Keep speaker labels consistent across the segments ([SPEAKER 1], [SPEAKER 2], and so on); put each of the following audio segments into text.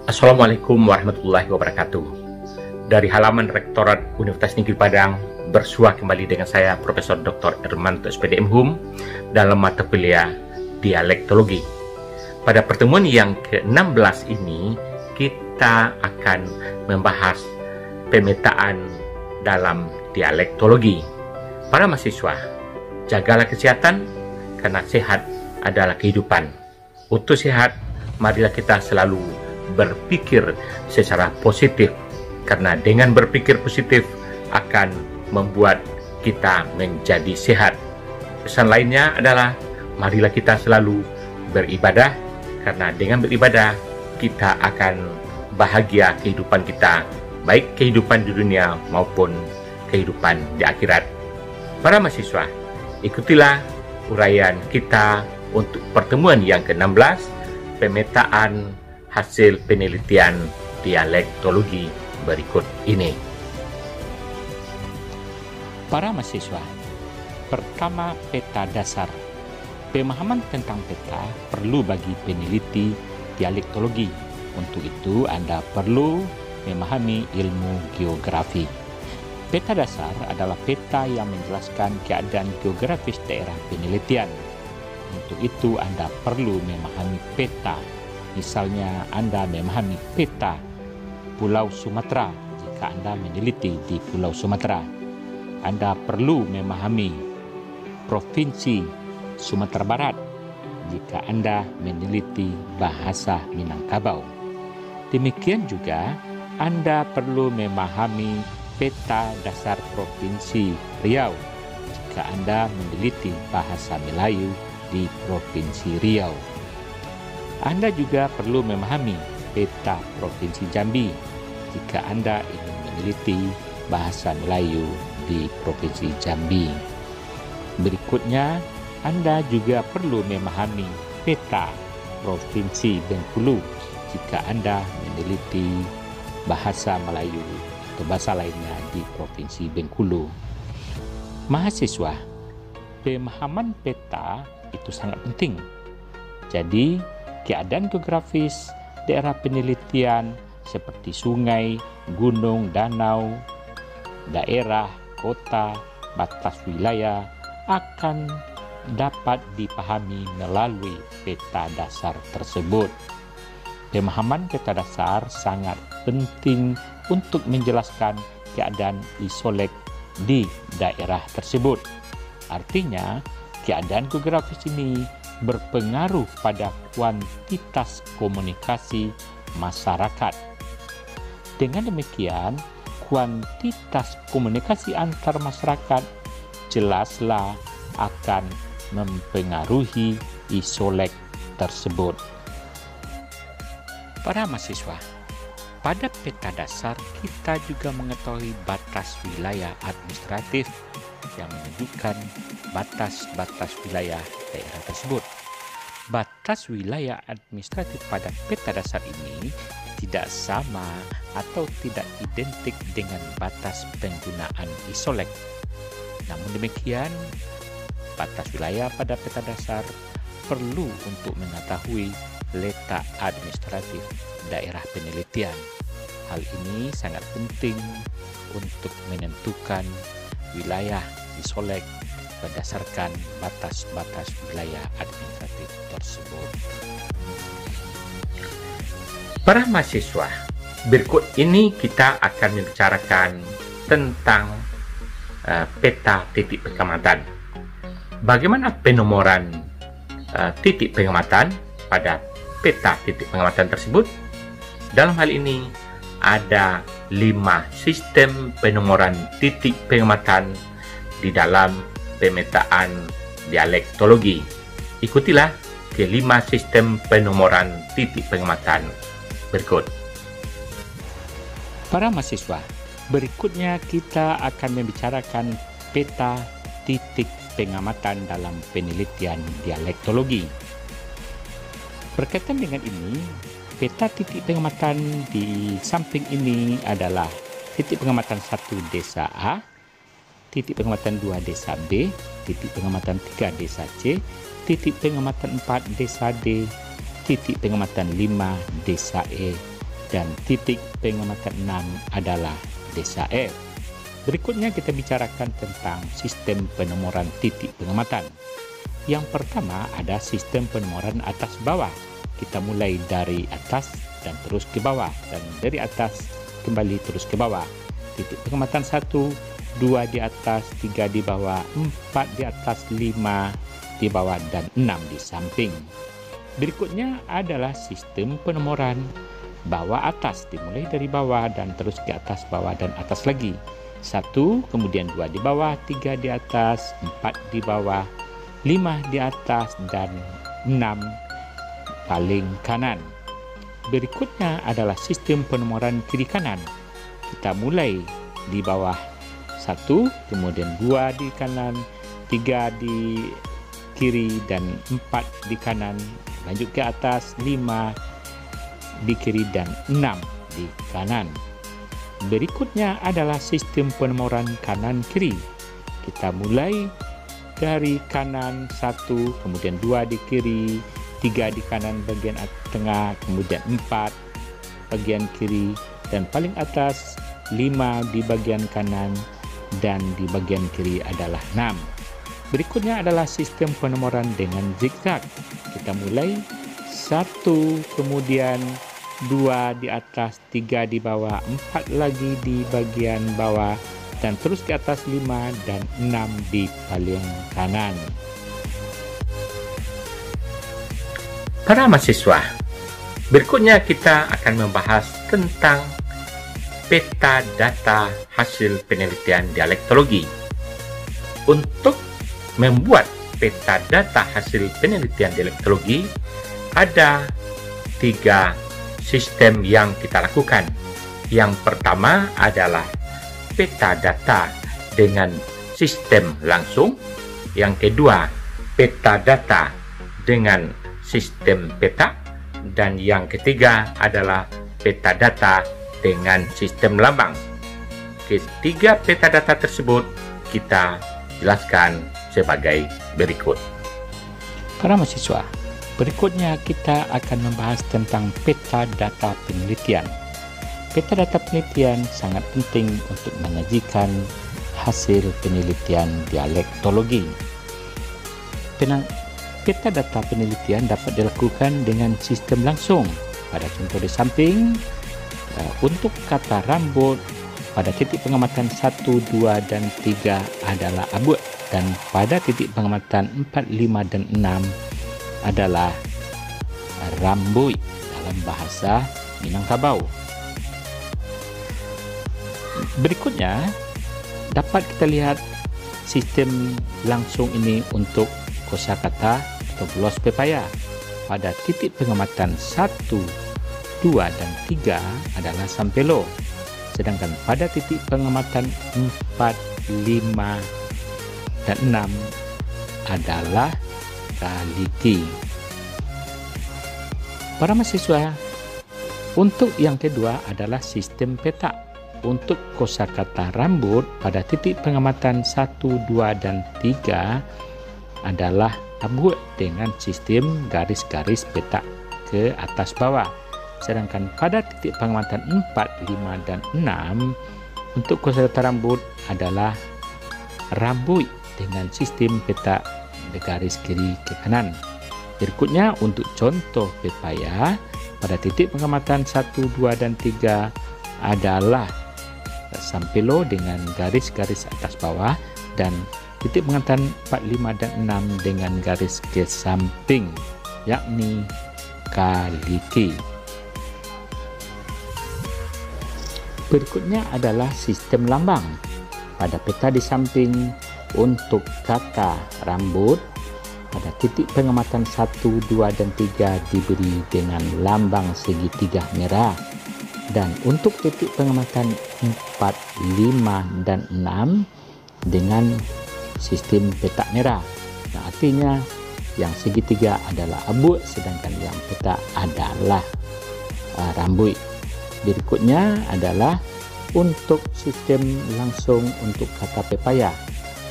[SPEAKER 1] Assalamualaikum warahmatullahi wabarakatuh. Dari halaman Rektorat Universitas Negeri Padang, bersua kembali dengan saya Profesor Dr. Ermanto SPD MHum dalam mata kuliah Dialektologi. Pada pertemuan yang ke-16 ini, kita akan membahas pemetaan dalam dialektologi. Para mahasiswa, jagalah kesehatan karena sehat adalah kehidupan. Untuk sehat, marilah kita selalu berpikir secara positif, karena dengan berpikir positif akan membuat kita menjadi sehat. Pesan lainnya adalah marilah kita selalu beribadah, karena dengan beribadah kita akan bahagia kehidupan kita, baik kehidupan di dunia maupun kehidupan di akhirat. Para mahasiswa, ikutilah uraian kita untuk pertemuan yang ke-16, pemetaan hasil penelitian dialektologi berikut ini.
[SPEAKER 2] Para mahasiswa, pertama, peta dasar. Pemahaman tentang peta perlu bagi peneliti dialektologi. Untuk itu, Anda perlu memahami ilmu geografi. Peta dasar adalah peta yang menjelaskan keadaan geografis daerah penelitian. Untuk itu, Anda perlu memahami peta. Misalnya, Anda memahami peta Pulau Sumatera jika Anda meneliti di Pulau Sumatera. Anda perlu memahami Provinsi Sumatera Barat jika Anda meneliti bahasa Minangkabau. Demikian juga, Anda perlu memahami peta dasar Provinsi Riau jika Anda meneliti bahasa Melayu di Provinsi Riau. Anda juga perlu memahami peta Provinsi Jambi jika Anda ingin meneliti bahasa Melayu di Provinsi Jambi. Berikutnya, Anda juga perlu memahami peta Provinsi Bengkulu jika Anda meneliti bahasa Melayu atau bahasa lainnya di Provinsi Bengkulu. Mahasiswa, pemahaman peta itu sangat penting. Jadi, keadaan geografis daerah penelitian seperti sungai, gunung, danau, daerah, kota, batas wilayah akan dapat dipahami melalui peta dasar tersebut. Pemahaman peta dasar sangat penting untuk menjelaskan keadaan isolek di daerah tersebut. Artinya, keadaan geografis ini berpengaruh pada kuantitas komunikasi masyarakat. Dengan demikian, kuantitas komunikasi antar masyarakat jelaslah akan mempengaruhi isolek tersebut. Para mahasiswa, pada peta dasar kita juga mengetahui batas wilayah administratif yang menunjukkan batas-batas wilayah daerah tersebut. Batas wilayah administratif pada peta dasar ini tidak sama atau tidak identik dengan batas penggunaan isolek. Namun demikian, batas wilayah pada peta dasar perlu untuk mengetahui letak administratif daerah penelitian. Hal ini sangat penting untuk menentukan wilayah isolek berdasarkan batas-batas wilayah administratif tersebut.
[SPEAKER 1] Para mahasiswa, berikut ini kita akan membicarakan tentang peta titik pengamatan. Bagaimana penomoran titik pengamatan pada peta titik pengamatan tersebut? Dalam hal ini, ada 5 sistem penomoran titik pengamatan di dalam pemetaan dialektologi. Ikutilah ke-5 sistem penomoran titik pengamatan berikut.
[SPEAKER 2] Para mahasiswa, berikutnya kita akan membicarakan peta titik pengamatan dalam penelitian dialektologi. Berkaitan dengan ini, peta titik pengamatan di samping ini adalah titik pengamatan 1 desa A, titik pengamatan 2 desa B, titik pengamatan 3 desa C, titik pengamatan 4 desa D, titik pengamatan 5 desa E, dan titik pengamatan 6 adalah desa F. Berikutnya kita bicarakan tentang sistem penomoran titik pengamatan. Yang pertama ada sistem penomoran atas bawah. Kita mulai dari atas dan terus ke bawah, dan dari atas kembali terus ke bawah. Titik pengamatan 1, 2 di atas, 3 di bawah, 4 di atas, 5 di bawah, dan 6 di samping. Berikutnya adalah sistem penomoran bawah atas. Dimulai dari bawah dan terus ke atas, bawah dan atas lagi. 1, kemudian 2 di bawah, 3 di atas, 4 di bawah, 5 di atas, dan 6 paling kanan. Berikutnya adalah sistem penomoran kiri kanan. Kita mulai di bawah 1, kemudian 2 di kanan, 3 di kiri, dan 4 di kanan. Lanjut ke atas, 5 di kiri, dan 6 di kanan. Berikutnya adalah sistem penomoran kanan kiri. Kita mulai dari kanan 1, kemudian 2 di kiri, 3 di kanan bagian tengah, kemudian 4 bagian kiri, dan paling atas 5 di bagian kanan, dan di bagian kiri adalah 6. Berikutnya adalah sistem penomoran dengan zigzag. Kita mulai 1, kemudian 2 di atas, 3 di bawah, 4 lagi di bagian bawah, dan terus ke atas 5 dan 6 di paling kanan.
[SPEAKER 1] Para mahasiswa, berikutnya kita akan membahas tentang peta data hasil penelitian dialektologi. Untuk membuat peta data hasil penelitian dialektologi, ada 3 sistem yang kita lakukan. Yang pertama adalah peta data dengan sistem langsung. Yang kedua, peta data dengan sistem peta. Dan yang ketiga adalah peta data dengan sistem lambang. Ketiga peta data tersebut kita jelaskan sebagai berikut.
[SPEAKER 2] Para mahasiswa, berikutnya kita akan membahas tentang peta data penelitian. Peta data penelitian sangat penting untuk menyajikan hasil penelitian dialektologi. Peta data penelitian dapat dilakukan dengan sistem langsung. Pada contoh di samping, untuk kata rambut, pada titik pengamatan 1, 2, dan 3 adalah abut, dan pada titik pengamatan 4, 5, dan 6 adalah rambut dalam bahasa Minangkabau. Berikutnya dapat kita lihat sistem langsung ini untuk kosakata atau gloss pepaya. Pada titik pengamatan 1, 2, dan 3 adalah sampelo, sedangkan pada titik pengamatan 4, 5, dan 6 adalah kaliki. Para mahasiswa, untuk yang kedua adalah sistem peta. Untuk kosakata rambut pada titik pengamatan 1, 2, dan 3 adalah abut dengan sistem garis-garis peta ke atas bawah. Sedangkan pada titik pengamatan 4, 5, dan 6 untuk kosakata rambut adalah rambut dengan sistem peta garis kiri ke kanan. Berikutnya untuk contoh pepaya pada titik pengamatan 1, 2, dan 3 adalah sampelo dengan garis-garis atas bawah, dan titik pengamatan 4, 5, dan 6 dengan garis ke samping, yakni kaliki. Berikutnya adalah sistem lambang. Pada peta di samping, untuk kata rambut, pada titik pengamatan 1, 2, dan 3 diberi dengan lambang segitiga merah. Dan untuk titik pengamatan 4, 5, dan 6 dengan sistem peta merah. Nah, artinya yang segitiga adalah abut, sedangkan yang peta adalah rambut. Berikutnya adalah untuk sistem langsung untuk kata pepaya.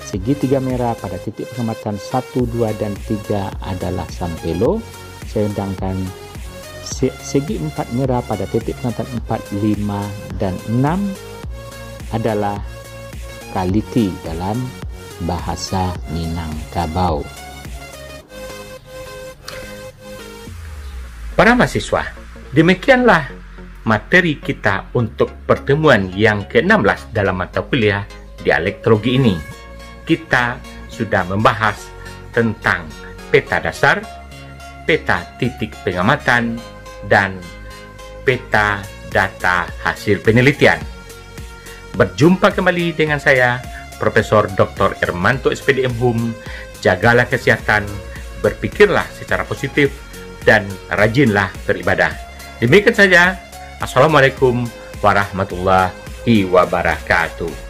[SPEAKER 2] Segitiga merah pada titik pengamatan 1, 2, dan 3 adalah sampelo, sedangkan Segi empat merah pada titik pengetahuan 4, 5, dan 6 adalah kaliti dalam bahasa Minangkabau.
[SPEAKER 1] Para mahasiswa, demikianlah materi kita untuk pertemuan yang ke-16 dalam mata kuliah dialektologi ini. Kita sudah membahas tentang peta dasar, peta titik pengamatan, dan peta data hasil penelitian. Berjumpa kembali dengan saya, Profesor Dr. Irmanto SPDM HUM. Jagalah kesehatan, berpikirlah secara positif, dan rajinlah beribadah. Demikian saja. Assalamualaikum warahmatullahi wabarakatuh.